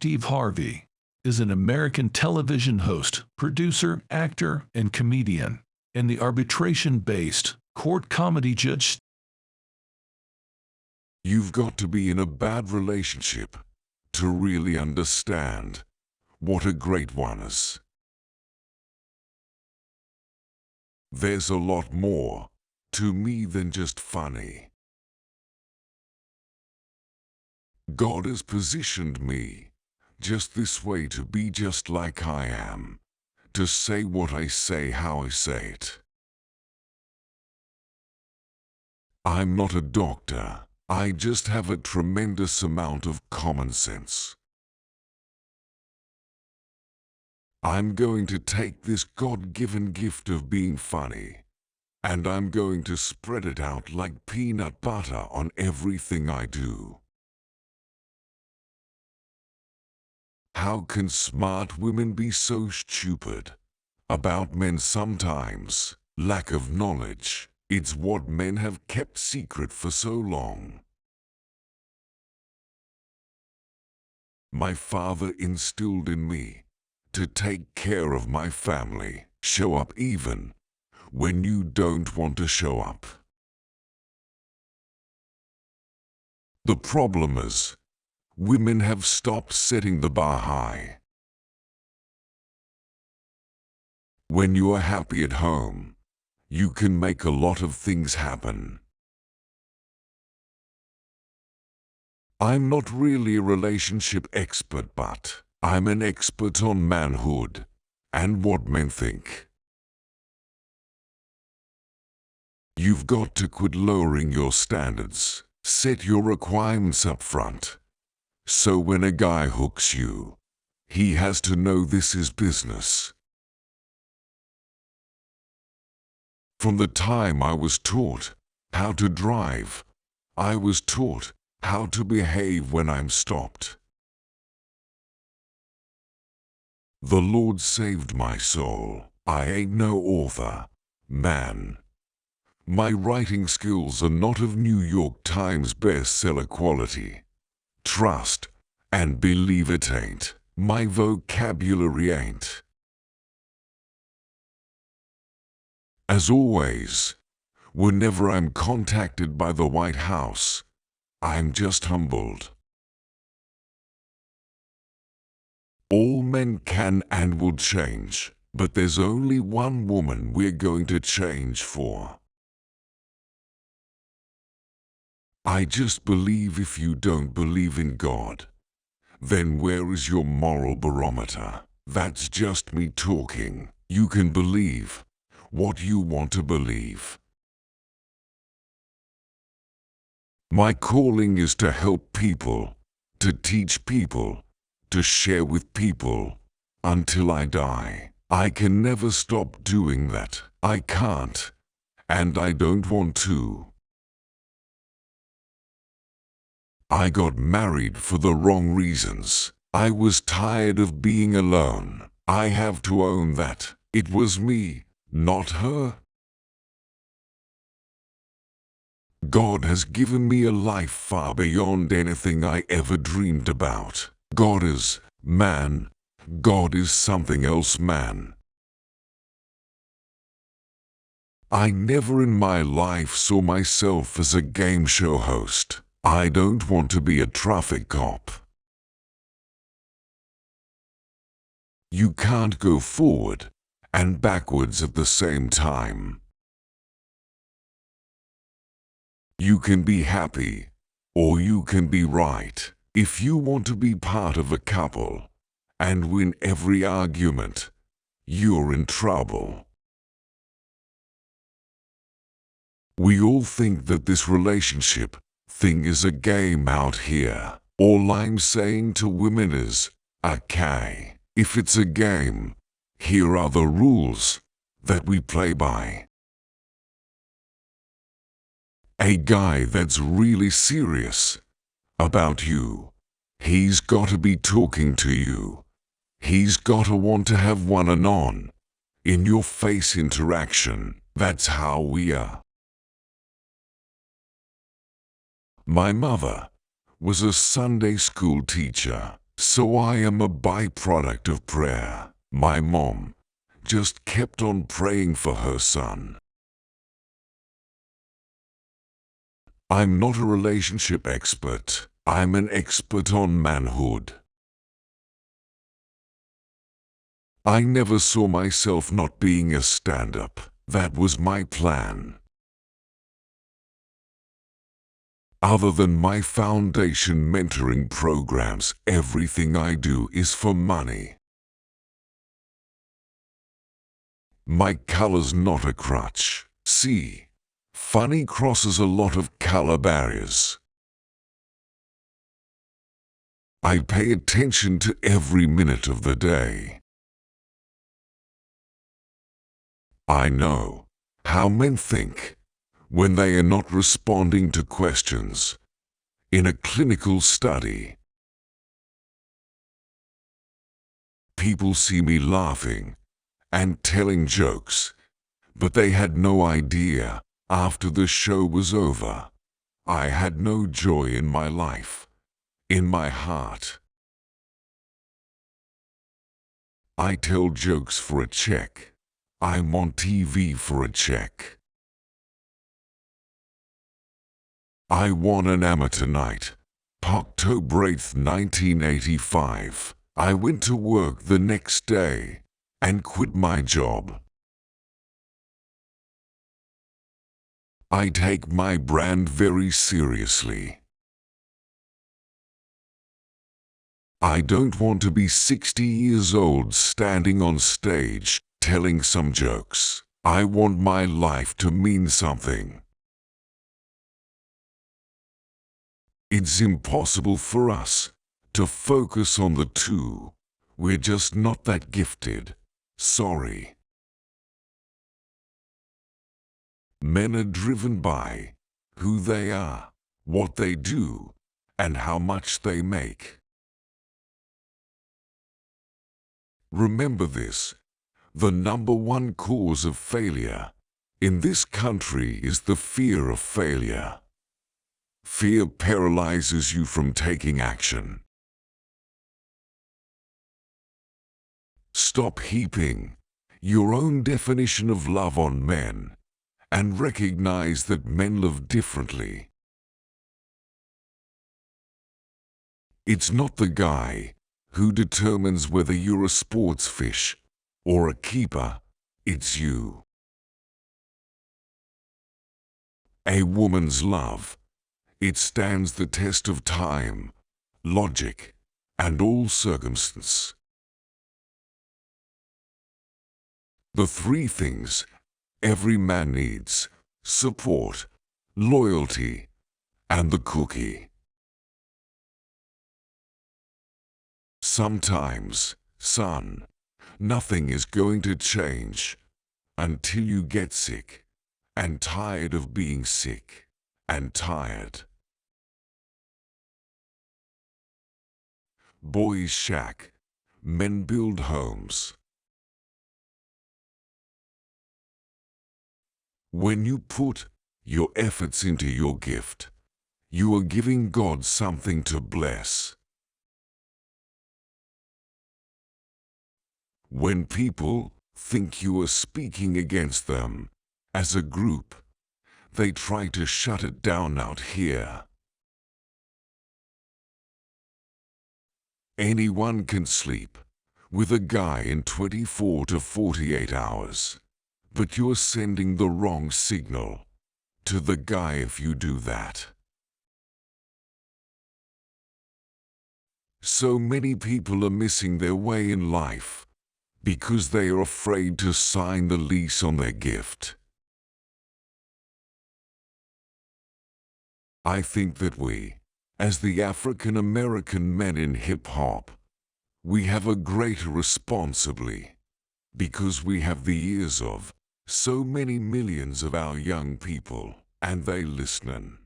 Harvey is an American television host, producer, actor, and comedian, and the arbitration-based court comedy judge. You've got to be in a bad relationship to really understand what a great one is. There's a lot more to me than just funny. God has positioned me just this way to be just like I am, to say what I say how I say it. I'm not a doctor, I just have a tremendous amount of common sense. I'm going to take this God-given gift of being funny, and I'm going to spread it out like peanut butter on everything I do. How can smart women be so stupid about men sometimes? Lack of knowledge, it's what men have kept secret for so long. My father instilled in me to take care of my family, show up even when you don't want to show up. The problem is, women have stopped setting the bar high. When you are happy at home, you can make a lot of things happen. I'm not really a relationship expert, but I'm an expert on manhood and what men think. You've got to quit lowering your standards. Set your requirements up front. So when a guy hooks you, he has to know this is business. From the time I was taught how to drive, I was taught how to behave when I'm stopped. The Lord saved my soul. I ain't no author, man. My writing skills are not of New York Times bestseller quality. Trust and believe it ain't. My vocabulary ain't. As always, whenever I'm contacted by the White House, I'm just humbled. All men can and will change, but there's only one woman we're going to change for. I just believe if you don't believe in God, then where is your moral barometer? That's just me talking. You can believe what you want to believe. My calling is to help people, to teach people, to share with people, until I die. I can never stop doing that. I can't, and I don't want to. I got married for the wrong reasons. I was tired of being alone. I have to own that. It was me, not her. God has given me a life far beyond anything I ever dreamed about. God is man. God is something else, man. I never in my life saw myself as a game show host. I don't want to be a traffic cop. You can't go forward and backwards at the same time. You can be happy, or you can be right. If you want to be part of a couple and win every argument, you're in trouble. We all think that this relationship thing is a game out here. All I'm saying to women is, okay, if it's a game, here are the rules that we play by. A guy that's really serious about you, he's got to be talking to you. He's got to want to have one-on-one, in-your-face interaction. That's how we are. My mother was a Sunday school teacher. So I am a byproduct of prayer. My mom just kept on praying for her son. I'm not a relationship expert. I'm an expert on manhood. I never saw myself not being a stand-up. That was my plan. Other than my foundation mentoring programs, everything I do is for money. My color's not a crutch. See, funny crosses a lot of color barriers. I pay attention to every minute of the day. I know how men think when they are not responding to questions. In a clinical study, people see me laughing and telling jokes, but they had no idea after the show was over, I had no joy in my life, in my heart. I tell jokes for a check. I'm on TV for a check. I won an amateur night. October 8th, 1985. I went to work the next day and quit my job. I take my brand very seriously. I don't want to be 60 years old standing on stage telling some jokes. I want my life to mean something. It's impossible for us to focus on the two. We're just not that gifted. Sorry. Men are driven by who they are, what they do, and how much they make. Remember this, the number one cause of failure in this country is the fear of failure. Fear paralyzes you from taking action. Stop heaping your own definition of love on men and recognize that men love differently. It's not the guy who determines whether you're a sports fish or a keeper, it's you. A woman's love, it stands the test of time, logic, and all circumstance. The three things every man needs: support, loyalty, and the cookie. Sometimes, son, nothing is going to change until you get sick and tired of being sick and tired. Boys shack, men build homes. When you put your efforts into your gift, you are giving God something to bless. When people think you are speaking against them as a group, they try to shut it down out here. Anyone can sleep with a guy in 24 to 48 hours, but you're sending the wrong signal to the guy if you do that. So many people are missing their way in life because they are afraid to sign the lease on their gift. I think that we, as the African American men in hip-hop, we have a greater responsibility because we have the ears of so many millions of our young people, and they listening.